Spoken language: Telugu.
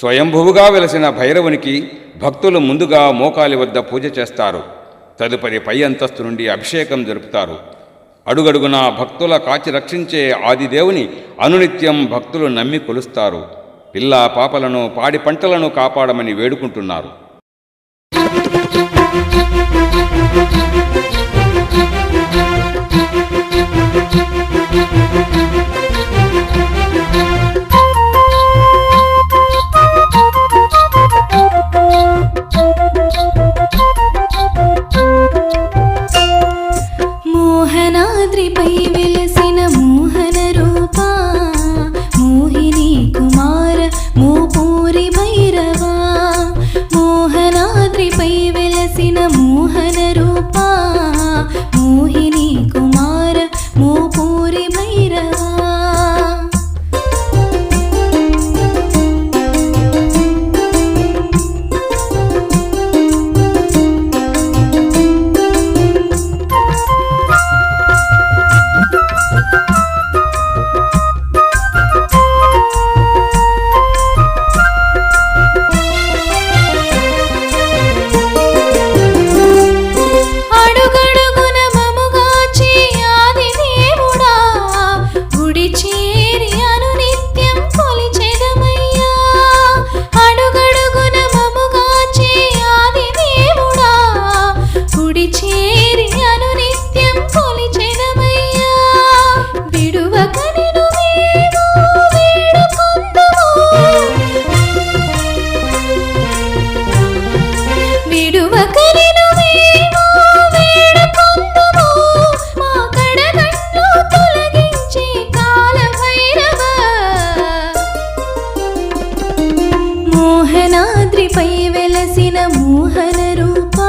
స్వయంభువుగా వెలసిన భైరవునికి భక్తులు ముందుగా మోకాలి వద్ద పూజ చేస్తారు. తదుపరి పై అంతస్తు నుండి అభిషేకం జరుపుతారు. అడుగడుగునా భక్తుల కాచి రక్షించే ఆదిదేవుని అనునిత్యం భక్తులు నమ్మి కొలుస్తారు. పిల్లా పాపలను పాడి పంటలను కాపాడమని వేడుకుంటున్నారు. మోహనాద్రిపై వెలసిన మోహన రూపా, మోహిని కుమార మోపూరి భైరవా. మోహనాద్రిపై వెలసిన మోహన రూపా, మోహిని కుమార మోపూరి భైరవా. మోహనాద్రిపై వెలసిన మోహన రూపా,